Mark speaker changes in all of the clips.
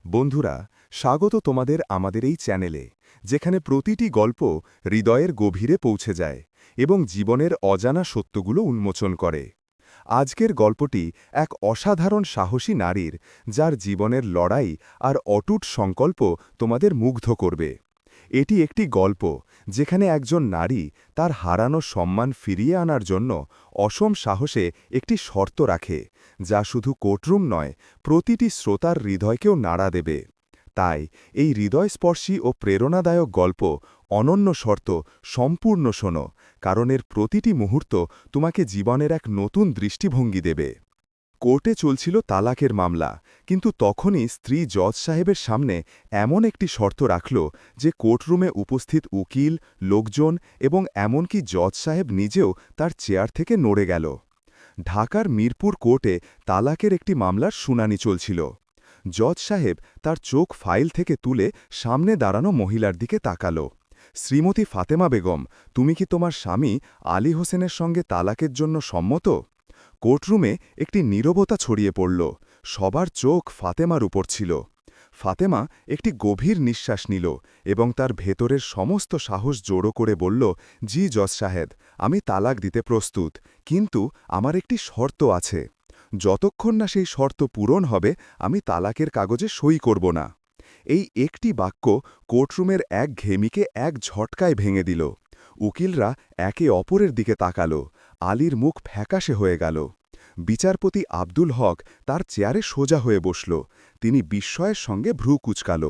Speaker 1: বন্ধুরা, স্বাগত তোমাদের আমাদের এই চ্যানেলে, যেখানে প্রতিটি গল্প হৃদয়ের গভীরে পৌঁছে যায় এবং জীবনের অজানা সত্যগুলো উন্মোচন করে। আজকের গল্পটি এক অসাধারণ সাহসী নারীর, যার জীবনের লড়াই আর অটুট সংকল্প তোমাদের মুগ্ধ করবে। এটি একটি গল্প যেখানে একজন নারী তার হারানো সম্মান ফিরিয়ে আনার জন্য অসম সাহসে একটি শর্ত রাখে, যা শুধু কোর্টরুম নয়, প্রতিটি শ্রোতার হৃদয়কেও নাড়া দেবে। তাই এই হৃদয়স্পর্শী ও প্রেরণাদায়ক গল্প অনন্য শর্ত সম্পূর্ণ শোনো, কারণ এর প্রতিটি মুহূর্ত তোমাকে জীবনের এক নতুন দৃষ্টিভঙ্গি দেবে। কোর্টে চলছিল তালাকের মামলা, কিন্তু তখনই স্ত্রী জজ সাহেবের সামনে এমন একটি শর্ত রাখল যে কোর্টরুমে উপস্থিত উকিল, লোকজন এবং এমনকি জজ সাহেব নিজেও তার চেয়ার থেকে নড়ে গেল। ঢাকার মিরপুর কোর্টে তালাকের একটি মামলার শুনানি চলছিল। জজ সাহেব তার চোখ ফাইল থেকে তুলে সামনে দাঁড়ানো মহিলার দিকে তাকাল। শ্রীমতী ফাতেমা বেগম, তুমি কি তোমার স্বামী আলী হোসেনের সঙ্গে তালাকের জন্য সম্মত? কোর্টরুমে একটি নীরবতা ছড়িয়ে পড়ল। সবার চোখ ফাতেমার উপর ছিল। ফাতেমা একটি গভীর নিঃশ্বাস নিল এবং তার ভেতরের সমস্ত সাহস জোড়ো করে বলল, জি জজ সাহেব, আমি তালাক দিতে প্রস্তুত, কিন্তু আমার একটি শর্ত আছে। যতক্ষণ না সেই শর্ত পূরণ হবে, আমি তালাকের কাগজে সই করব না। এই একটি বাক্য কোর্টরুমের এক ঘেমিকে এক ঝটকায় ভেঙে দিল। উকিলরা একে অপরের দিকে তাকাল। আলীর মুখ ফ্যাকাশে হয়ে গেল। বিচারপতি আব্দুল হক তার চেয়ারে সোজা হয়ে বসল। তিনি বিস্ময়ের সঙ্গে ভ্রু কুঁচকাল।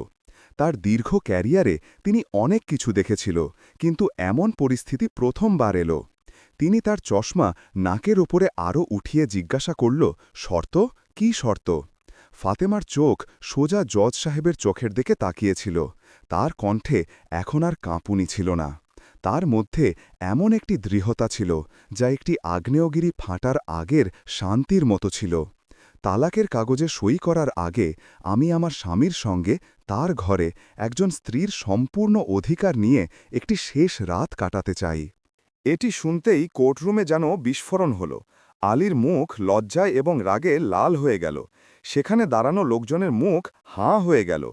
Speaker 1: তার দীর্ঘ ক্যারিয়ারে তিনি অনেক কিছু দেখেছিল, কিন্তু এমন পরিস্থিতি প্রথমবার এল। তিনি তার চশমা নাকের ওপরে আরও উঠিয়ে জিজ্ঞাসা করল, শর্ত? কি শর্ত? ফাতেমার চোখ সোজা জজ সাহেবের চোখের দিকে তাকিয়েছিল। তার কণ্ঠে এখন আর কাঁপুনি ছিল না। তার মধ্যে এমন একটি দৃঢ়তা ছিল, যা একটি আগ্নেয়গিরি ফাটার আগের শান্তির মতো ছিল। তালাকের কাগজে সই করার আগে আমি আমার স্বামীর সঙ্গে তার ঘরে একজন স্ত্রীর সম্পূর্ণ অধিকার নিয়ে একটি শেষ রাত কাটাতে চাই। এটি শুনতেই কোর্টরুমে যেন বিস্ফোরণ হল। আলীর মুখ লজ্জায় এবং রাগে লাল হয়ে গেল। সেখানে দাঁড়ানো লোকজনের মুখ হাঁ হয়ে গেল।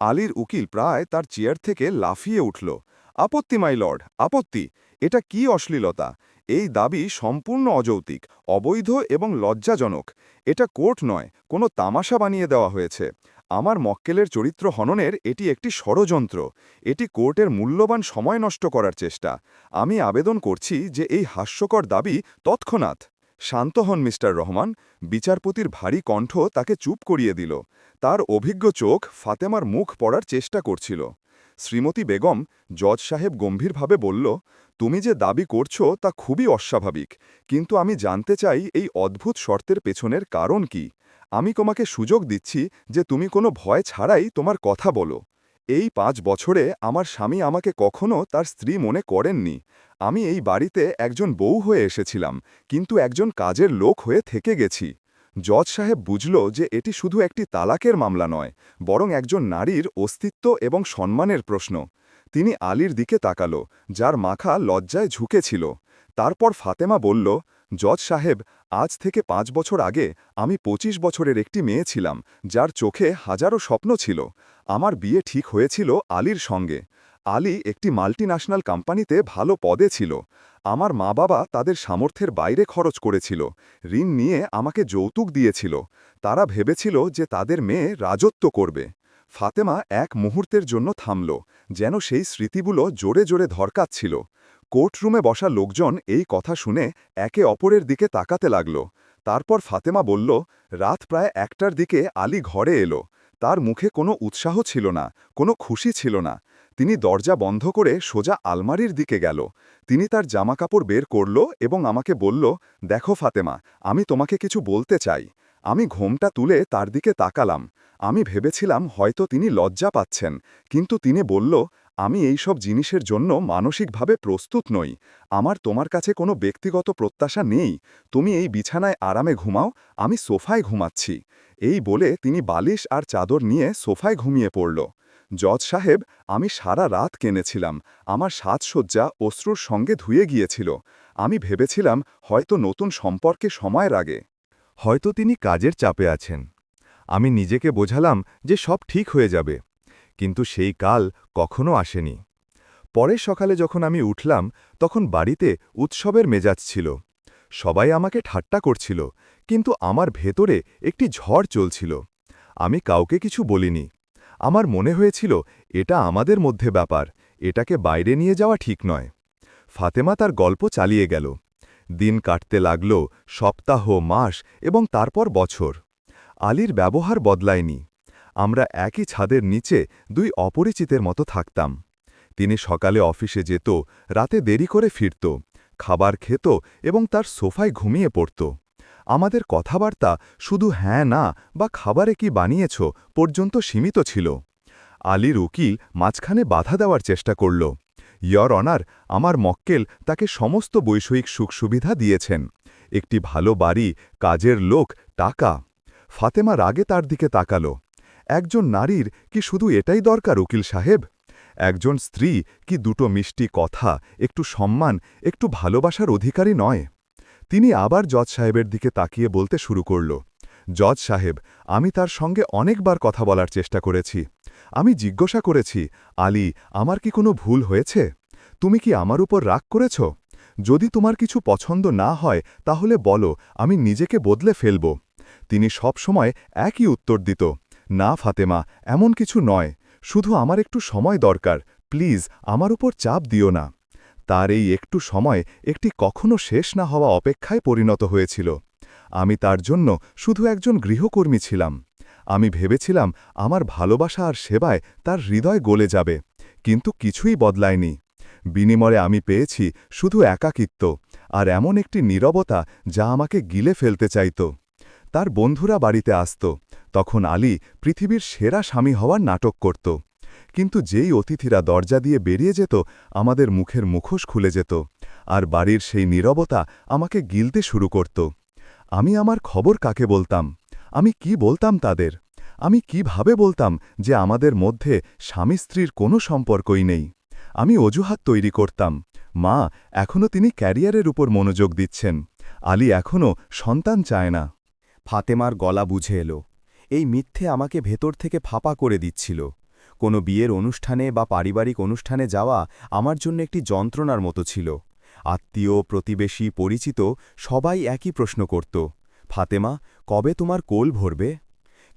Speaker 1: আলীর উকিল প্রায় তার চেয়ার থেকে লাফিয়ে উঠল। আপত্তি মাই লর্ড, আপত্তি! এটা কি অশ্লীলতা! এই দাবি সম্পূর্ণ অযৌক্তিক, অবৈধ এবং লজ্জাজনক। এটা কোর্ট নয়, কোনো তামাশা বানিয়ে দেওয়া হয়েছে। আমার মক্কেলের চরিত্র হননের এটি একটি ষড়যন্ত্র। এটি কোর্টের মূল্যবান সময় নষ্ট করার চেষ্টা। আমি আবেদন করছি যে এই হাস্যকর দাবি তৎক্ষণাৎ। শান্ত হন মিস্টার রহমান। বিচারপতির ভারী কণ্ঠ তাকে চুপ করিয়ে দিল। তার অভিজ্ঞ চোখ ফাতেমার মুখ পড়ার চেষ্টা করছিল। শ্রীমতী বেগম, জজ সাহেব গম্ভীরভাবে বলল, তুমি যে দাবি করছো তা খুবই অস্বাভাবিক, কিন্তু আমি জানতে চাই এই অদ্ভুত শর্তের পেছনের কারণ কি। আমি তোমাকে সুযোগ দিচ্ছি যে তুমি কোনো ভয় ছাড়াই তোমার কথা বলো। এই ৫ বছরে আমার স্বামী আমাকে কখনো তার স্ত্রী মনে করেননি। আমি এই বাড়িতে একজন বউ হয়ে এসেছিলাম, কিন্তু একজন কাজের লোক হয়ে থেকে গেছি। জজ সাহেব বুঝল যে এটি শুধু একটি তালাকের মামলা নয়, বরং একজন নারীর অস্তিত্ব এবং সম্মানের প্রশ্ন। তিনি আলীর দিকে তাকাল, যার মাথা লজ্জায় ঝুঁকেছিল। তারপর ফাতেমা বলল, জজ সাহেব, আজ থেকে ৫ বছর আগে আমি ২৫ বছরের একটি মেয়ে ছিলাম, যার চোখে হাজারো স্বপ্ন ছিল। আমার বিয়ে ঠিক হয়েছিল আলীর সঙ্গে। আলী একটি মাল্টিন্যাশনাল কোম্পানিতে ভালো পদে ছিল। আমার মা বাবা তাদের সামর্থ্যের বাইরে খরচ করেছিল, ঋণ নিয়ে আমাকে যৌতুক দিয়েছিল। তারা ভেবেছিল যে তাদের মেয়ে রাজত্ব করবে। ফাতেমা এক মুহূর্তের জন্য থামল, যেন সেই স্মৃতিগুলো জোরে জোরে ধরকাচ্ছিল। কোর্টরুমে বসা লোকজন এই কথা শুনে একে অপরের দিকে তাকাতে লাগল। তারপর ফাতেমা বলল, রাত প্রায় ১টার দিকে আলী ঘরে এলো। তার মুখে কোনো উৎসাহ ছিল না, কোনো খুশি ছিল না। তিনি দরজা বন্ধ করে সোজা আলমারির দিকে গেল। তিনি তার জামাকাপড় বের করল এবং আমাকে বলল, দেখো ফাতেমা, আমি তোমাকে কিছু বলতে চাই। আমি ঘোমটা তুলে তার দিকে তাকালাম। আমি ভেবেছিলাম হয়তো তিনি লজ্জা পাচ্ছেন, কিন্তু তিনি বলল, আমি এই সব জিনিসের জন্য মানসিকভাবে প্রস্তুত নই। আমার তোমার কাছে কোনো ব্যক্তিগত প্রত্যাশা নেই। তুমি এই বিছানায় আরামে ঘুমাও, আমি সোফায় ঘুমাচ্ছি। এই বলে তিনি বালিশ আর চাদর নিয়ে সোফায় ঘুমিয়ে পড়ল। জজ সাহেব, আমি সারা রাত কেনেছিলাম। আমার সাজসজ্জা অশ্রুর সঙ্গে ধুয়ে গিয়েছিল। আমি ভেবেছিলাম হয়তো নতুন সম্পর্কে সময়ের আগে। হয়তো তিনি কাজের চাপে আছেন। আমি নিজেকে বোঝালাম যে সব ঠিক হয়ে যাবে, কিন্তু সেই কাল কখনো আসেনি। পরের সকালে যখন আমি উঠলাম, তখন বাড়িতে উৎসবের মেজাজ ছিল। সবাই আমাকে ঠাট্টা করছিল, কিন্তু আমার ভেতরে একটি ঝড় চলছিল। আমি কাউকে কিছু বলিনি। আমার মনে হয়েছিল এটা আমাদের মধ্যে ব্যাপার, এটাকে বাইরে নিয়ে যাওয়া ঠিক নয়। ফাতেমা তার গল্প চালিয়ে গেল। দিন কাটতে লাগল, সপ্তাহ, মাস এবং তারপর বছর। আলীর ব্যবহার বদলায়নি। আমরা একই ছাদের নিচে দুই অপরিচিতের মতো থাকতাম। তিনি সকালে অফিসে যেত, রাতে দেরি করে ফিরত, খাবার খেত এবং তার সোফায় ঘুমিয়ে পড়ত। আমাদের কথাবার্তা শুধু হ্যাঁ না বা খাবারে কি বানিয়েছ পর্যন্ত সীমিত ছিল। আলীর উকিল মাঝখানে বাধা দেওয়ার চেষ্টা করল। ইয়র অনার, আমার মক্কেল তাকে সমস্ত বৈষয়িক সুখ সুবিধা দিয়েছেন, একটি ভালো বাড়ি, কাজের লোক, টাকা। ফাতেমা রাগে তার দিকে তাকাল। একজন নারীর কি শুধু এটাই দরকার উকিল সাহেব? একজন স্ত্রী কি দুটো মিষ্টি কথা, একটু সম্মান, একটু ভালোবাসার অধিকারী নয়? তিনি আবার জজ সাহেবের দিকে তাকিয়ে বলতে শুরু করল, জজ সাহেব, আমি তার সঙ্গে অনেকবার কথা বলার চেষ্টা করেছি। আমি জিজ্ঞাসা করেছি, আলী, আমার কি কোনো ভুল হয়েছে? তুমি কি আমার উপর রাগ করেছ? যদি তোমার কিছু পছন্দ না হয় তাহলে বলো, আমি নিজেকে বদলে ফেলব। তিনি সব সময় একই উত্তর দিত, না ফাতেমা, এমন কিছু নয়, শুধু আমার একটু সময় দরকার, প্লিজ আমার উপর চাপ দিও না। তার এই একটু সময় একটি কখনো শেষ না হওয়া অপেক্ষায় পরিণত হয়েছিল। আমি তার জন্য শুধু একজন গৃহকর্মী ছিলাম। আমি ভেবেছিলাম আমার ভালোবাসা আর সেবায় তার হৃদয় গলে যাবে, কিন্তু কিছুই বদলায়নি। বিনিময়ে আমি পেয়েছি শুধু একাকিত্ব আর এমন একটি নীরবতা যা আমাকে গিলে ফেলতে চাইত। তার বন্ধুরা বাড়িতে আসত, তখন আলী পৃথিবীর সেরা স্বামী হওয়ার নাটক করত। কিন্তু যেই অতিথিরা দরজা দিয়ে বেরিয়ে যেত, আমাদের মুখের মুখোশ খুলে যেত, আর বাড়ির সেই নীরবতা আমাকে গিলতে শুরু করত। আমি আমার খবর কাকে বলতাম? আমি কি বলতাম তাদের? আমি কিভাবে বলতাম যে আমাদের মধ্যে স্বামী স্ত্রীর কোনো সম্পর্কই নেই? আমি অজুহাত তৈরি করতাম, মা, এখনও তিনি ক্যারিয়ারের উপর মনোযোগ দিচ্ছেন, আলী এখনও সন্তান চায় না।
Speaker 2: ফাতেমার গলা বুঝে এলো। এই মিথ্যে আমাকে ভেতর থেকে ফাঁপা করে দিচ্ছিল। কোনো বিয়ের অনুষ্ঠানে বা পারিবারিক অনুষ্ঠানে যাওয়া আমার জন্য একটি যন্ত্রণার মতো ছিল। আত্মীয়, প্রতিবেশী, পরিচিত সবাই একই প্রশ্ন করত, ফাতেমা, কবে তোমার কোল ভরবে?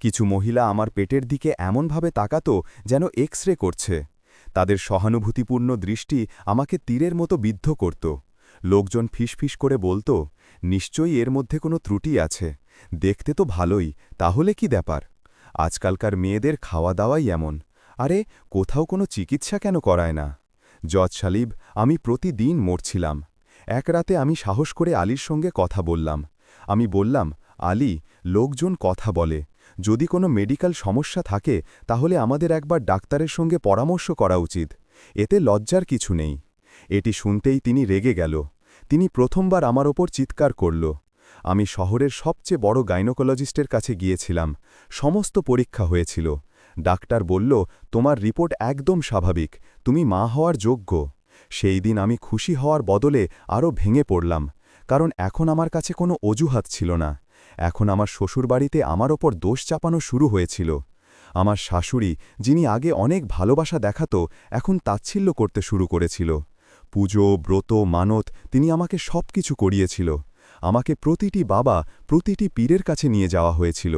Speaker 2: কিছু মহিলা আমার পেটের দিকে এমনভাবে তাকাত যেন এক্স-রে করছে। তাদের সহানুভূতিপূর্ণ দৃষ্টি আমাকে তীরের মতো বিদ্ধ করত। লোকজন ফিসফিস করে বলত, নিশ্চয়ই এর মধ্যে কোনো ত্রুটি আছে, দেখতে তো ভালোই, তাহলে কি ব্যাপার? আজকালকার মেয়েদের খাওয়া দাওয়াই এমন, আরে কোথাও কোনো চিকিৎসা কেন করায় না? জজ সালিব, আমি প্রতিদিন মরছিলাম। এক রাতে আমি সাহস করে আলীর সঙ্গে কথা বললাম। আমি বললাম, আলী, লোকজন কথা বলে, যদি কোনো মেডিকেল সমস্যা থাকে তাহলে আমাদের একবার ডাক্তারের সঙ্গে পরামর্শ করা উচিত, এতে লজ্জার কিছু নেই। এটি শুনতেই তিনি রেগে গেল। তিনি প্রথমবার আমার ওপর চিৎকার করল। আমি শহরের সবচেয়ে বড় গাইনোকোলজিস্টের কাছে গিয়েছিলাম। সমস্ত পরীক্ষা হয়েছিল। ডাক্তার বলল, তোমার রিপোর্ট একদম স্বাভাবিক, তুমি মা হওয়ার যোগ্য। সেই দিন আমি খুশি হওয়ার বদলে আরও ভেঙে পড়লাম, কারণ এখন আমার কাছে কোনো অজুহাত ছিল না। এখন আমার শ্বশুরবাড়িতে আমার ওপর দোষ চাপানো শুরু হয়েছিল। আমার শাশুড়ি, যিনি আগে অনেক ভালোবাসা দেখাত, এখন তাচ্ছিল্য করতে শুরু করেছিল। পুজো, ব্রত, মানত তিনি আমাকে সব কিছু করিয়েছিল। আমাকে প্রতিটি বাবা, প্রতিটি পীরের কাছে নিয়ে যাওয়া হয়েছিল,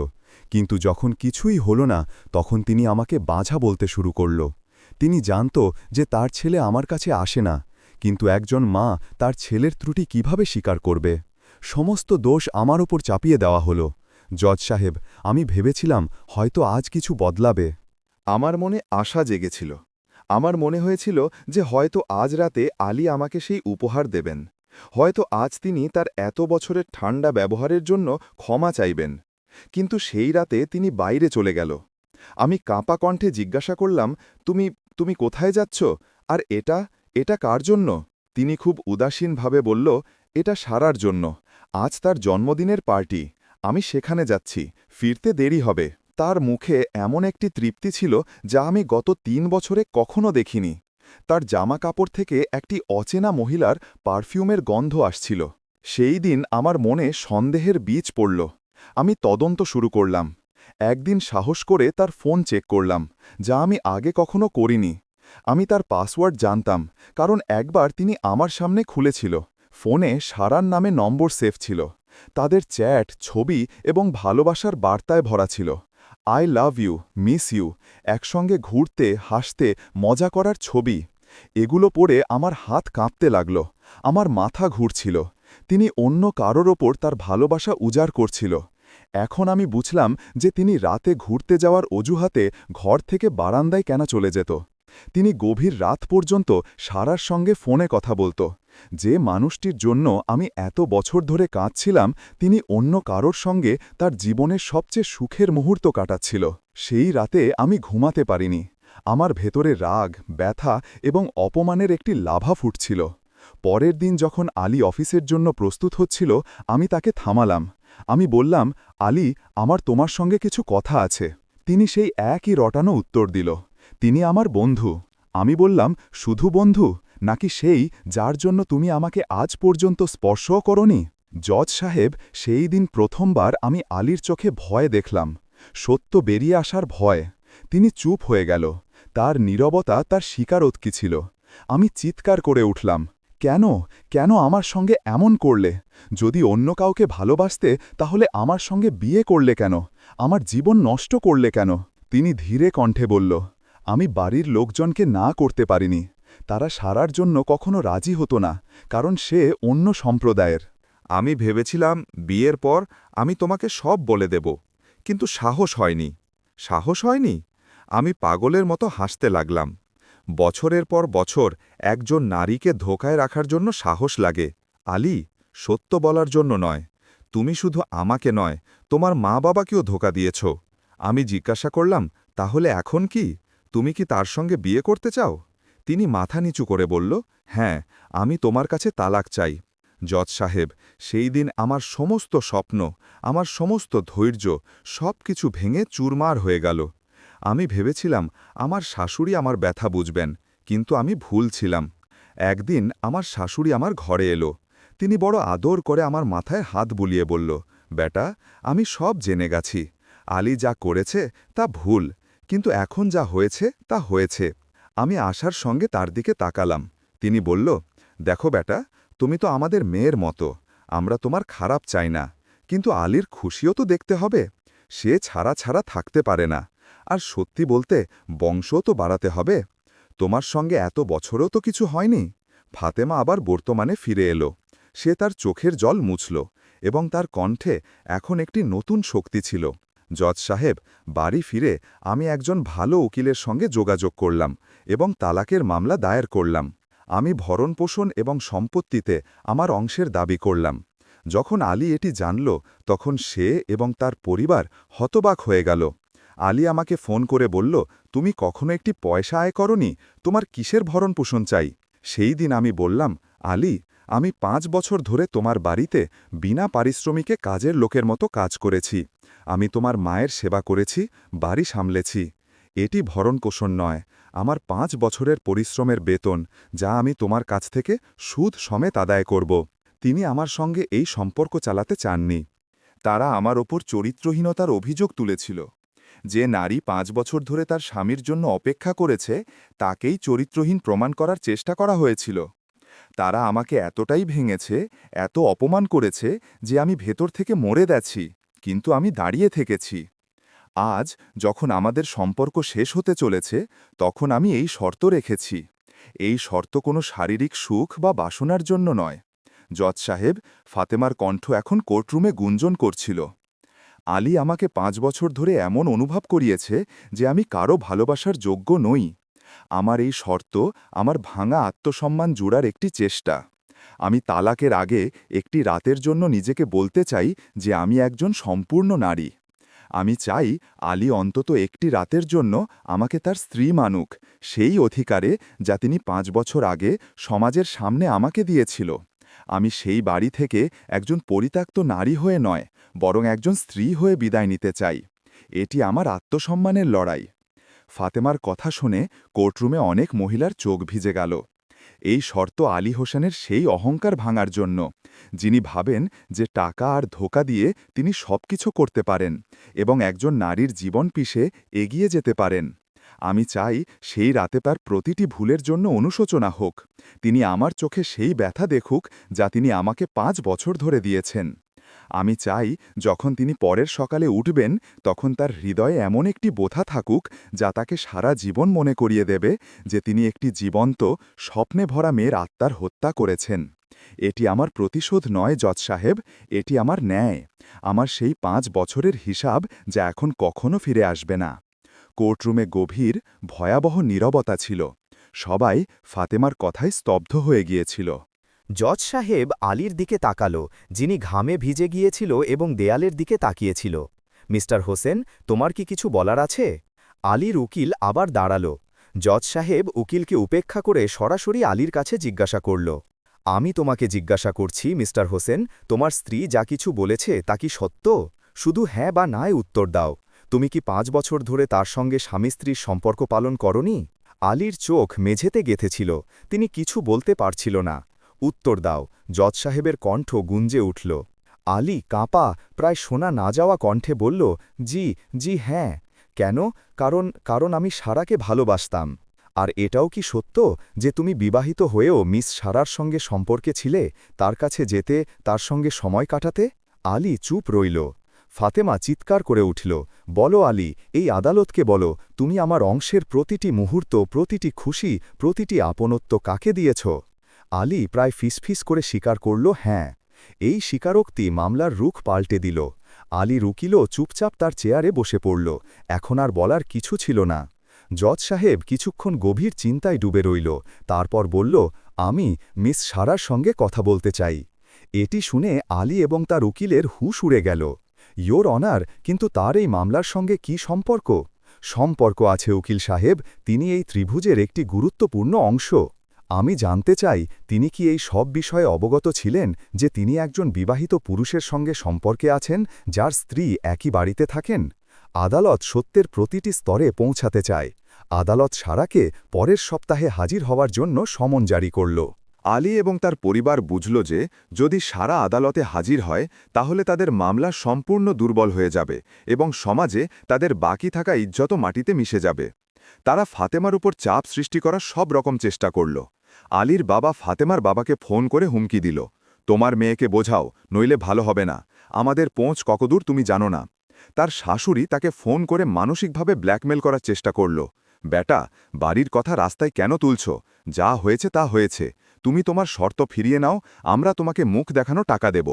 Speaker 2: কিন্তু যখন কিছুই হলো না তখন তিনি আমাকে বাঝা বলতে শুরু করল। তিনি জানত যে তার ছেলে আমার কাছে আসে না, কিন্তু একজন মা তার ছেলের ত্রুটি কিভাবে স্বীকার করবে? সমস্ত দোষ আমার ওপর চাপিয়ে দেওয়া হলো। জজ সাহেব, আমি ভেবেছিলাম হয়তো আজ কিছু বদলাবে।
Speaker 1: আমার মনে আশা জেগেছিল। আমার মনে হয়েছিল যে হয়তো আজ রাতে আলী আমাকে সেই উপহার দেবেন। হয়তো আজ তিনি তার এত বছরের ঠান্ডা ব্যবহারের জন্য ক্ষমা চাইবেন। কিন্তু সেই রাতে তিনি বাইরে চলে গেল। আমি কাঁপা কণ্ঠে জিজ্ঞাসা করলাম, তুমি তুমি কোথায় যাচ্ছ? আর এটা এটা কার জন্য? তিনি খুব উদাসীনভাবে বলল, এটা সারার জন্য। আজ তার জন্মদিনের পার্টি, আমি সেখানে যাচ্ছি, ফিরতে দেরি হবে। তার মুখে এমন একটি তৃপ্তি ছিল যা আমি গত ৩ বছরে কখনো দেখিনি। তার জামা কাপড় থেকে একটি অচেনা মহিলার পারফিউমের গন্ধ আসছিল। সেই দিন আমার মনে সন্দেহের বীজ পড়ল। আমি তদন্ত শুরু করলাম। একদিন সাহস করে তার ফোন চেক করলাম, যা আমি আগে কখনো করিনি। আমি তার পাসওয়ার্ড জানতাম, কারণ একবার তিনি আমার সামনে খুলেছিল। ফোনে সারার নামে নম্বর সেভ ছিল। তাদের চ্যাট, ছবি এবং ভালোবাসার বার্তায় ভরা ছিল। I love you, miss you, একসঙ্গে ঘুরতে, হাসতে, মজা করার ছবি। এগুলো পড়ে আমার হাত কাঁপতে লাগল। আমার মাথা ঘুরছিল। তিনি অন্য কারোর ওপর তার ভালোবাসা উজাড় করছিল। এখন আমি বুঝলাম যে তিনি রাতে ঘুরতে যাওয়ার অজুহাতে ঘর থেকে বারান্দায় কেন চলে যেত। তিনি গভীর রাত পর্যন্ত সারার সঙ্গে ফোনে কথা বলত। যে মানুষটির জন্য আমি এত বছর ধরে কাঁদছিলাম, তিনি অন্য কারোর সঙ্গে তার জীবনের সবচেয়ে সুখের মুহূর্ত কাটাচ্ছিল। সেই রাতে আমি ঘুমাতে পারিনি। আমার ভেতরে রাগ, ব্যথা এবং অপমানের একটি লাভা ফুটছিল। পরের দিন যখন আলী অফিসের জন্য প্রস্তুত হচ্ছিল, আমি তাকে থামালাম। আমি বললাম, আলী, আমার তোমার সঙ্গে কিছু কথা আছে। তিনি সেই একই রটানো উত্তর দিল, তিনি আমার বন্ধু। আমি বললাম, শুধু বন্ধু, নাকি সেই যার জন্য তুমি আমাকে আজ পর্যন্ত স্পর্শও করনি? জজ সাহেব, সেই দিন প্রথমবার আমি আলীর চোখে ভয় দেখলাম। সত্য বেরিয়ে আসার ভয়। তিনি চুপ হয়ে গেল। তার নীরবতা তার স্বীকারোক্তি ছিল। আমি চিৎকার করে উঠলাম, কেন, কেন আমার সঙ্গে এমন করলে? যদি অন্য কাউকে ভালোবাসতে, তাহলে আমার সঙ্গে বিয়ে করলে কেন? আমার জীবন নষ্ট করলে কেন? তিনি ধীরে কণ্ঠে বলল, আমি বাড়ির লোকজনকে না করতে পারিনি। তারা সারার জন্য কখনো রাজি হতো না, কারণ সে অন্য সম্প্রদায়ের। আমি ভেবেছিলাম বিয়ের পর আমি তোমাকে সব বলে দেব, কিন্তু সাহস হয়নি। সাহস হয়নি? আমি পাগলের মতো হাসতে লাগলাম। বছরের পর বছর একজন নারীকে ধোকায় রাখার জন্য সাহস লাগে, আলী, সত্য বলার জন্য নয়। তুমি শুধু আমাকে নয়, তোমার মা বাবাকেও ধোকা দিয়েছ। আমি জিজ্ঞাসা করলাম, তাহলে এখন কি? তুমি কি তার সঙ্গে বিয়ে করতে চাও? তিনি মাথা নিচু করে বলল, হ্যাঁ, আমি তোমার কাছে তালাক চাই। জজ সাহেব, সেই দিন আমার সমস্ত স্বপ্ন, আমার সমস্ত ধৈর্য, সব কিছু ভেঙে চুরমার হয়ে গেল। আমি ভেবেছিলাম আমার শাশুড়ি আমার ব্যথা বুঝবেন, কিন্তু আমি ভুল ছিলাম। একদিন আমার শাশুড়ি আমার ঘরে এলো। তিনি বড় আদর করে আমার মাথায় হাত বুলিয়ে বলল, বেটা, আমি সব জেনে গেছি। আলী যা করেছে তা ভুল, কিন্তু এখন যা হয়েছে তা হয়েছে। আমি আশার সঙ্গে তার দিকে তাকালাম। তিনি বলল, দেখো বেটা, তুমি তো আমাদের মেয়ের মতো। আমরা তোমার খারাপ চাই না, কিন্তু আলীর খুশিও তো দেখতে হবে। সে ছাড়া ছাড়া থাকতে পারে না। আর সত্যি বলতে বংশও তো বাড়াতে হবে। তোমার সঙ্গে এত বছরও তো কিছু হয়নি। ফাতেমা আবার বর্তমানে ফিরে এলো। সে তার চোখের জল মুছল, এবং তার কণ্ঠে এখন একটি নতুন শক্তি ছিল। জজ সাহেব, বাড়ি ফিরে আমি একজন ভালো উকিলের সঙ্গে যোগাযোগ করলাম এবং তালাকের মামলা দায়ের করলাম। আমি ভরণপোষণ এবং সম্পত্তিতে আমার অংশের দাবি করলাম। যখন আলী এটি জানল, তখন সে এবং তার পরিবার হতবাক হয়ে গেল। আলী আমাকে ফোন করে বলল, তুমি কখনো একটি পয়সা আয় করনি, তোমার কিসের ভরণপোষণ চাই? সেই দিন আমি বললাম, আলী, আমি 5 বছর ধরে তোমার বাড়িতে বিনা পারিশ্রমিকে কাজের লোকের মতো কাজ করেছি। আমি তোমার মায়ের সেবা করেছি, বাড়ি সামলেছি। এটি ভরণপোষণ নয়, আমার 5 বছরের পরিশ্রমের বেতন, যা আমি তোমার কাছ থেকে সুদ সমেত আদায় করব। তিনি আমার সঙ্গে এই সম্পর্ক চালাতে চাননি। তারা আমার ওপর চরিত্রহীনতার অভিযোগ তুলেছিল। যে নারী 5 বছর ধরে তার স্বামীর জন্য অপেক্ষা করেছে, তাকেই চরিত্রহীন প্রমাণ করার চেষ্টা করা হয়েছিল। তারা আমাকে এতটাই ভেঙেছে, এত অপমান করেছে যে আমি ভেতর থেকে মরে গেছি, কিন্তু আমি দাঁড়িয়ে থেকেছি। আজ যখন আমাদের সম্পর্ক শেষ হতে চলেছে, তখন আমি এই শর্ত রেখেছি। এই শর্ত কোনো শারীরিক সুখ বা বাসনার জন্য নয়। জজ সাহেব, ফাতেমার কণ্ঠ এখন কোর্টরুমে গুঞ্জন করছিল। আলী আমাকে 5 বছর ধরে এমন অনুভব করিয়েছে যে আমি কারো ভালোবাসার যোগ্য নই। আমার এই শর্ত আমার ভাঙা আত্মসম্মান জোড়ার একটি চেষ্টা। আমি তালাকের আগে একটি রাতের জন্য নিজেকে বলতে চাই যে আমি একজন সম্পূর্ণ নারী। আমি চাই আলী অন্তত একটি রাতের জন্য আমাকে তার স্ত্রী মানুক, সেই অধিকারে যা তিনি 5 বছর আগে সমাজের সামনে আমাকে দিয়েছিল। আমি সেই বাড়ি থেকে একজন পরিত্যক্ত নারী হয়ে নয়, বরং একজন স্ত্রী হয়ে বিদায় নিতে চাই। এটি আমার আত্মসম্মানের লড়াই। ফাতেমার কথা শুনে কোর্টরুমে অনেক মহিলার চোখ ভিজে গেল। এই শর্ত আলী হোসেনের সেই অহংকার ভাঙার জন্য, যিনি ভাবেন যে টাকা আর ধোঁকা দিয়ে তিনি সবকিছু করতে পারেন এবং একজন নারীর জীবন পিষে এগিয়ে যেতে পারেন। আমি চাই সেই রাতে তার প্রতিটি ভুলের জন্য অনুশোচনা হোক, তিনি আমার চোখে সেই ব্যথা দেখুক যা তিনি আমাকে 5 বছর ধরে দিয়েছেন। আমি চাই যখন তিনি পরের সকালে উঠবেন তখন তার হৃদয়ে এমন একটি বোথা থাকুক যা তাকে সারা জীবন মনে করিয়ে দেবে যে তিনি একটি জীবন্ত, স্বপ্নে ভরা মেয়ের আত্মার হত্যা করেছেন। এটি আমার প্রতিশোধ নয় জজ সাহেব, এটি আমার ন্যায়, আমার সেই 5 বছরের হিসাব যা এখন কখনো ফিরে আসবে না। কোর্টরুমে গভীর, ভয়াবহ নীরবতা ছিল। সবাই ফাতেমার কথায় স্তব্ধ হয়ে গিয়েছিল।
Speaker 2: জজ সাহেব আলীর দিকে তাকালো, যিনি ঘামে ভিজে গিয়েছিল এবং দেয়ালের দিকে তাকিয়েছিল। মিস্টার হোসেন, তোমার কি কিছু বলার আছে? আলীর উকিল আবার দাঁড়ালো। জজ সাহেব উকিলকে উপেক্ষা করে সরাসরি আলীর কাছে জিজ্ঞাসা করল, আমি তোমাকে জিজ্ঞাসা করছি মিস্টার হোসেন, তোমার স্ত্রী যা কিছু বলেছে তা কি সত্য? শুধু হ্যাঁ বা নায় উত্তর দাও। তুমি কি 5 বছর ধরে তার সঙ্গে স্বামী স্ত্রীর সম্পর্ক পালন করনি? আলীর চোখ মেঝেতে গেঁথেছিল, তিনি কিছু বলতে পারছিল না। উত্তর দাও। জজ সাহেবের কণ্ঠ গুঞ্জে উঠল। আলী কাঁপা, প্রায় শোনা না যাওয়া কণ্ঠে বলল, জি জি হ্যাঁ। কেন? কারণ আমি সারাকে ভালোবাসতাম। আর এটাও কি সত্য যে তুমি বিবাহিত হয়েও মিস সারার সঙ্গে সম্পর্কে ছিলে, তার কাছে যেতে, তার সঙ্গে সময় কাটাতে? আলী চুপ রইল। ফাতেমা চিৎকার করে উঠল, বলো আলী, এই আদালতকে বলো, তুমি আমার অংশের প্রতিটি মুহূর্ত, প্রতিটি খুশি, প্রতিটি আপনত্ব কাকে দিয়েছ? আলী প্রায় ফিসফিস করে স্বীকার করল, হ্যাঁ। এই স্বীকারোক্তি মামলার রুখ পাল্টে দিল। আলীর উকিলও চুপচাপ তার চেয়ারে বসে পড়ল। এখন আর বলার কিছু ছিল না। জজ সাহেব কিছুক্ষণ গভীর চিন্তায় ডুবে রইল, তারপর বলল, আমি মিস সারার সঙ্গে কথা বলতে চাই। এটি শুনে আলী এবং তার উকিলের হুঁশ উড়ে গেল। ইয়োর অনার, কিন্তু তার এই মামলার সঙ্গে কি সম্পর্ক? সম্পর্ক আছে উকিল সাহেব, তিনি এই ত্রিভুজের একটি গুরুত্বপূর্ণ অংশ। আমি জানতে চাই, তিনি কি এই সব বিষয়ে অবগত ছিলেন যে তিনি একজন বিবাহিত পুরুষের সঙ্গে সম্পর্কে আছেন, যার স্ত্রী একই বাড়িতে থাকেন? আদালত সত্যের প্রতিটি স্তরে পৌঁছাতে চায়। আদালত সারাকে পরের সপ্তাহে হাজির হওয়ার জন্য সমন জারি করল।
Speaker 1: আলী এবং তার পরিবার বুঝল যে যদি সারা আদালতে হাজির হয় তাহলে তাদের মামলা সম্পূর্ণ দুর্বল হয়ে যাবে এবং সমাজে তাদের বাকি থাকা ইজ্জত মাটিতে মিশে যাবে। তারা ফাতেমার উপর চাপ সৃষ্টি করার সব রকম চেষ্টা করল। আলীর বাবা ফাতেমার বাবাকে ফোন করে হুমকি দিল, তোমার মেয়েকে বোঝাও, নইলে ভালো হবে না, আমাদের পৌঁছ কতদূর তুমি জানো না। তার শাশুড়ি তাকে ফোন করে মানসিকভাবে ব্ল্যাকমেল করার চেষ্টা করল, বেটা, বাড়ির কথা রাস্তায় কেন তুলছ? যা হয়েছে তা হয়েছে, তুমি তোমার শর্ত ফিরিয়ে নাও, আমরা তোমাকে মুখ দেখানো টাকা দেব।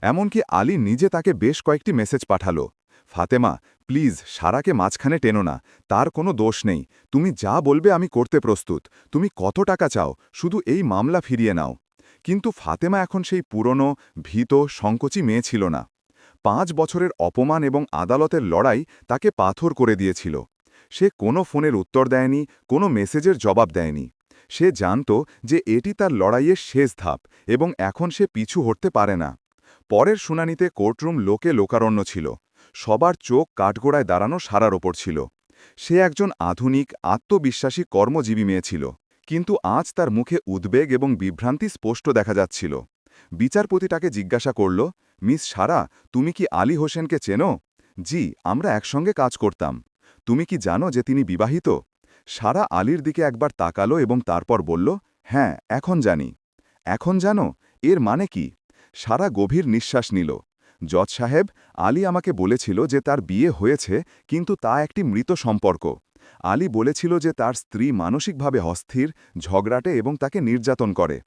Speaker 1: এমনকি আলী নিজে তাকে বেশ কয়েকটি মেসেজ পাঠালো, ফাতেমা, প্লিজ সারাকে মাঝখানে টেনো না, তার কোনো দোষ নেই, তুমি যা বলবে আমি করতে প্রস্তুত, তুমি কত টাকা চাও, শুধু এই মামলা ফিরিয়ে নাও। কিন্তু ফাতেমা এখন সেই পুরনো, ভীত, সংকোচী মেয়ে ছিল না। 5 বছরের অপমান এবং আদালতের লড়াই তাকে পাথর করে দিয়েছিল। সে কোনো ফোনের উত্তর দেয়নি, কোনো মেসেজের জবাব দেয়নি। সে জানত যে এটি তার লড়াইয়ের শেষ ধাপ এবং এখন সে পিছু হটতে পারে না। পরের শুনানিতে কোর্টরুম লোকে লোকারণ্য ছিল। সবার চোখ কাঠগোড়ায় দাঁড়ানো সারার ওপর ছিল। সে একজন আধুনিক, আত্মবিশ্বাসী কর্মজীবী মেয়ে ছিল, কিন্তু আজ তার মুখে উদ্বেগ এবং বিভ্রান্তি স্পষ্ট দেখা যাচ্ছিল। বিচারপতি তাকে জিজ্ঞাসা করল, মিস সারা, তুমি কি আলী হোসেনকে চেনো? জি, আমরা একসঙ্গে কাজ করতাম। তুমি কি জানো যে তিনি বিবাহিত? সারা আলীর দিকে একবার তাকালো এবং তারপর বলল, হ্যাঁ, এখন জানি। এখন জানো? এর মানে কি? সারা গভীর নিঃশ্বাস নিল। জজ সাহেব, আলী আমাকে বলেছিল যে তার বিয়ে হয়েছে, কিন্তু তা একটি মৃত সম্পর্ক। আলী বলেছিল যে তার স্ত্রী মানসিকভাবে অস্থির, ঝগড়াটে এবং তাকে নির্যাতন করে।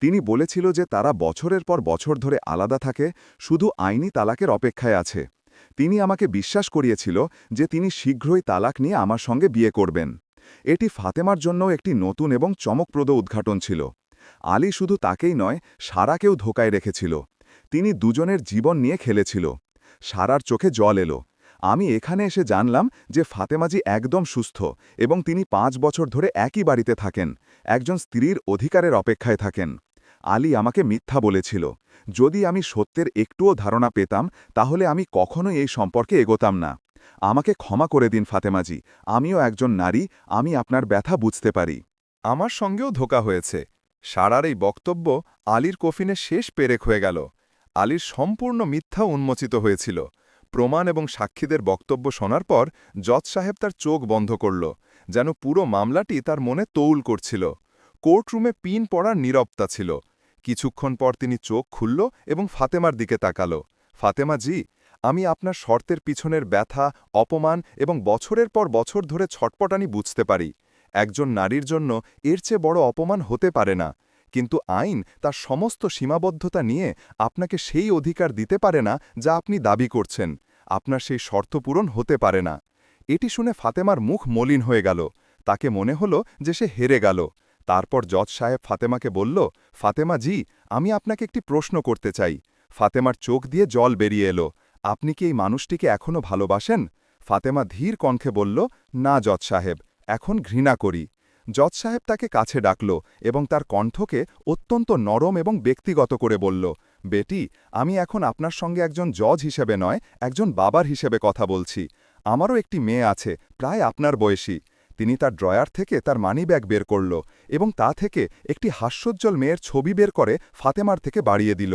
Speaker 1: তিনি বলেছিল যে তারা বছরের পর বছর ধরে আলাদা থাকে, শুধু আইনি তালাকের অপেক্ষায় আছে। তিনি আমাকে বিশ্বাস করিয়েছিল যে তিনি শীঘ্রই তালাক নিয়ে আমার সঙ্গে বিয়ে করবেন। এটি ফাতেমার জন্যও একটি নতুন এবং চমকপ্রদ উদ্ঘাটন ছিল। আলী শুধু তাকেই নয়, সারাকেও ধোকায় রেখেছিল। তিনি দুজনের জীবন নিয়ে খেলেছিল। সারার চোখে জল এলো। আমি এখানে এসে জানলাম যে ফাতেমাজি একদম সুস্থ এবং তিনি 5 বছর ধরে একই বাড়িতে থাকেন, একজন স্ত্রীর অধিকারের অপেক্ষায় থাকেন। আলী আমাকে মিথ্যা বলেছিল। যদি আমি সত্যের একটুও ধারণা পেতাম তাহলে আমি কখনোই এই সম্পর্কে এগোতাম না। আমাকে ক্ষমা করে দিন ফাতেমাজি, আমিও একজন নারী, আমি আপনার ব্যথা বুঝতে পারি। আমার সঙ্গেও ধোঁকা হয়েছে, সারার এই বক্তব্য আলীর কফিনে শেষ পেরেক হয়ে গেল। আলীর সম্পূর্ণ মিথ্যা উন্মোচিত হয়েছিল। প্রমাণ এবং সাক্ষীদের বক্তব্য শোনার পর জজ সাহেব তার চোখ বন্ধ করল, যেন পুরো মামলাটি তার মনে তৌল করছিল। কোর্টরুমে পিন পড়ার নীরবতা ছিল। কিছুক্ষণ পর তিনি চোখ খুলল এবং ফাতেমার দিকে তাকাল। ফাতেমা জি, আমি আপনার শর্তের পিছনের ব্যথা, অপমান এবং বছরের পর বছর ধরে ছটপটানি বুঝতে পারি। একজন নারীর জন্য এর চেয়ে বড় অপমান হতে পারে না, কিন্তু আইন তার সমস্ত সীমাবদ্ধতা নিয়ে আপনাকে সেই অধিকার দিতে পারে না যা আপনি দাবি করছেন। আপনার সেই শর্ত পূরণ হতে পারে না। এটি শুনে ফাতেমার মুখ মলিন হয়ে গেল। তাকে মনে হলো যে সে হেরে গেল। তারপর জজ সাহেব ফাতেমাকে বলল, ফাতেমা জি, আমি আপনাকে একটি প্রশ্ন করতে চাই। ফাতেমার চোখ দিয়ে জল বেরিয়ে এলো। আপনি কি এই মানুষটিকে এখনও ভালোবাসেন? ফাতেমা ধীর কণ্ঠে বলল, না জজ সাহেব, এখন ঘৃণা করি। জজ সাহেব তাকে কাছে ডাকল এবং তার কণ্ঠকে অত্যন্ত নরম এবং ব্যক্তিগত করে বলল, বেটি, আমি এখন আপনার সঙ্গে একজন জজ হিসেবে নয়, একজন বাবার হিসেবে কথা বলছি। আমারও একটি মেয়ে আছে, প্রায় আপনার বয়সী। তিনি তার ড্রয়ার থেকে তার মানিব্যাগ বের করল এবং তা থেকে একটি হাস্যোজ্জ্বল মেয়ের ছবি বের করে ফাতেমার থেকে বাড়িয়ে দিল।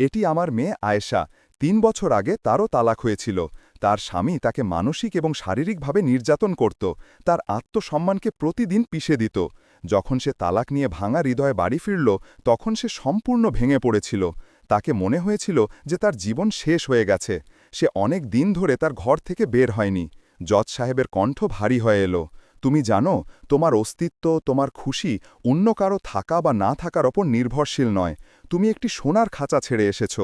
Speaker 1: এটি আমার মেয়ে আয়েশা। ৩ বছর আগে তারও তালাক হয়েছিল। তার স্বামী তাকে মানসিক এবং শারীরিকভাবে নির্যাতন করত, তার আত্মসম্মানকে প্রতিদিন পিষে দিত। যখন সে তালাক নিয়ে ভাঙা হৃদয়ে বাড়ি ফিরল, তখন সে সম্পূর্ণ ভেঙে পড়েছিল। তাকে মনে হয়েছিল যে তার জীবন শেষ হয়ে গেছে। সে অনেক দিন ধরে তার ঘর থেকে বের হয়নি। জজ সাহেবের কণ্ঠ ভারী হয়ে এলো। তুমি জানো, তোমার অস্তিত্ব, তোমার খুশি অন্য কারো থাকা বা না থাকার ওপর নির্ভরশীল নয়। তুমি একটি সোনার খাঁচা ছেড়ে এসেছ।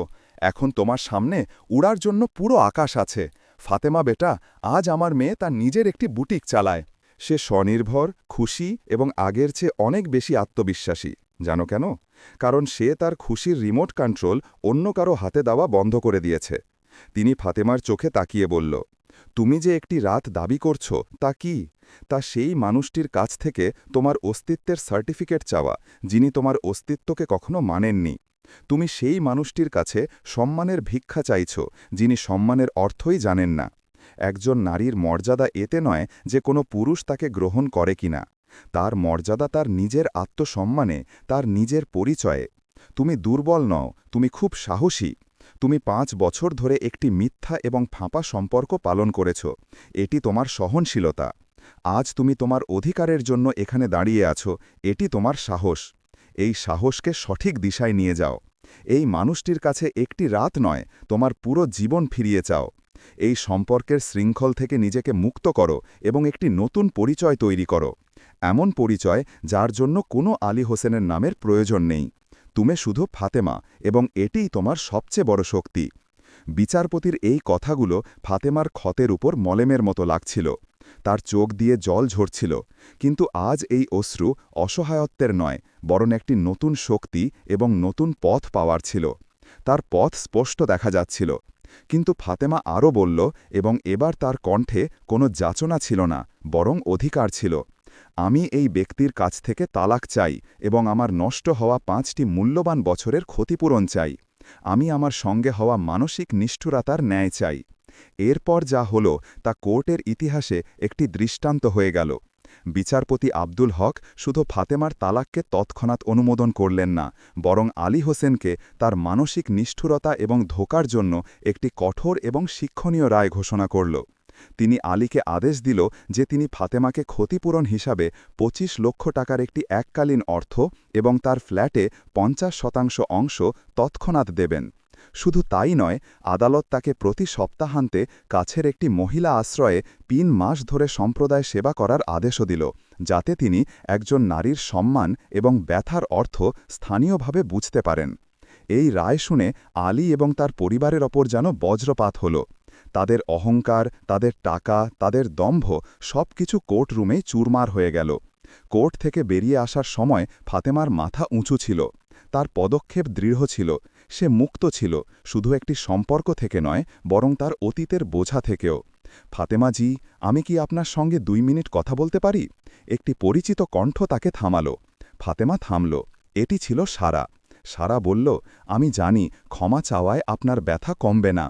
Speaker 1: এখন তোমার সামনে উড়ার জন্য পুরো আকাশ আছে। ফাতেমা বেটা, আজ আমার মেয়ে তার নিজের একটি বুটিক চালায়। সে স্বনির্ভর, খুশি এবং আগের চেয়ে অনেক বেশি আত্মবিশ্বাসী। জানো কেন? কারণ সে তার খুশির রিমোট কন্ট্রোল অন্য কারো হাতে দেওয়া বন্ধ করে দিয়েছে। তিনি ফাতেমার চোখে তাকিয়ে বলল, তুমি যে একটি রাত দাবি করছ, তা কি? তা সেই মানুষটির কাছ থেকে তোমার অস্তিত্বের সার্টিফিকেট চাওয়া, যিনি তোমার অস্তিত্বকে কখনো মানেননি। তুমি সেই মানুষটির কাছে সম্মানের ভিক্ষা চাইছ, যিনি সম্মানের অর্থই জানেন না। একজন নারীর মর্যাদা এতে নয় যে কোনো পুরুষ তাকে গ্রহণ করে কিনা। তার মর্যাদা তার নিজের আত্মসম্মানে, তার নিজের পরিচয়ে। তুমি দুর্বল নও, তুমি খুব সাহসী। তুমি ৫ বছর ধরে একটি মিথ্যা এবং ফাঁপা সম্পর্ক পালন করেছ। এটি তোমার সহনশীলতা। আজ তুমি তোমার অধিকারের জন্য এখানে দাঁড়িয়ে আছো, এটি তোমার সাহস। এই সাহসকে সঠিক দিশায় নিয়ে যাও। এই মানুষটির কাছে একটি রাত নয়, তোমার পুরো জীবন ফিরিয়ে চাও। এই সম্পর্কের শৃঙ্খল থেকে নিজেকে মুক্ত করো এবং একটি নতুন পরিচয় তৈরি করো। এমন পরিচয় যার জন্য কোনো আলী হোসেনের নামের প্রয়োজন নেই। তুমি শুধু ফাতেমা, এবং এটিই তোমার সবচেয়ে বড় শক্তি। বিচারপতির এই কথাগুলো ফাতেমার ক্ষতের উপর মলেমের মতো লাগছিল। তার চোখ দিয়ে জল ঝরছিল, কিন্তু আজ এই অশ্রু অসহায়ত্বের নয়, বরং একটি নতুন শক্তি এবং নতুন পথ পাওয়ার ছিল। তার পথ স্পষ্ট দেখা যাচ্ছিল। কিন্তু ফাতেমা আরও বলল, এবং এবার তার কণ্ঠে কোনো যাচনা ছিল না, বরং অধিকার ছিল। আমি এই ব্যক্তির কাছ থেকে তালাক চাই এবং আমার নষ্ট হওয়া ৫টি মূল্যবান বছরের ক্ষতিপূরণ চাই। আমি আমার সঙ্গে হওয়া মানসিক নিষ্ঠুরতার ন্যায় চাই। এরপর যা হল তা কোর্টের ইতিহাসে একটি দৃষ্টান্ত হয়ে গেল। বিচারপতি আব্দুল হক শুধু ফাতেমার তালাককে তৎক্ষণাৎ অনুমোদন করলেন না, বরং আলী হোসেনকে তার মানসিক নিষ্ঠুরতা এবং ধোঁকার জন্য একটি কঠোর এবং শিক্ষণীয় রায় ঘোষণা করল। তিনি আলীকে আদেশ দিল যে তিনি ফাতেমাকে ক্ষতিপূরণ হিসাবে ২৫ লক্ষ টাকার একটি এককালীন অর্থ এবং তার ফ্ল্যাটে ৫০% অংশ তৎক্ষণাৎ দেবেন। শুধু তাই নয়, আদালত তাকে প্রতি সপ্তাহান্তে কাছের একটি মহিলা আশ্রয়ে ৩ মাস ধরে সম্প্রদায় সেবা করার আদেশও দিল, যাতে তিনি একজন নারীর সম্মান এবং ব্যথার অর্থ স্থানীয়ভাবে বুঝতে পারেন। এই রায় শুনে আলী এবং তার পরিবারের ওপর যেন বজ্রপাত হল। তাদের অহংকার, তাদের টাকা, তাদের দম্ভ সবকিছু কোর্টরুমেই চুরমার হয়ে গেল। কোর্ট থেকে বেরিয়ে আসার সময় ফাতেমার মাথা উঁচু ছিল। তার পদক্ষেপ দৃঢ় ছিল। সে মুক্ত ছিল, শুধু একটি সম্পর্ক থেকে নয়, বরং তার অতীতের বোঝা থেকেও। ফাতেমা জি, আমি কি আপনার সঙ্গে ২ মিনিট কথা বলতে পারি? একটি পরিচিত কণ্ঠ তাকে থামাল। ফাতেমা থামল। এটি ছিল সারা। সারা বলল, আমি জানি ক্ষমা চাওয়ায় আপনার ব্যথা কমবে না।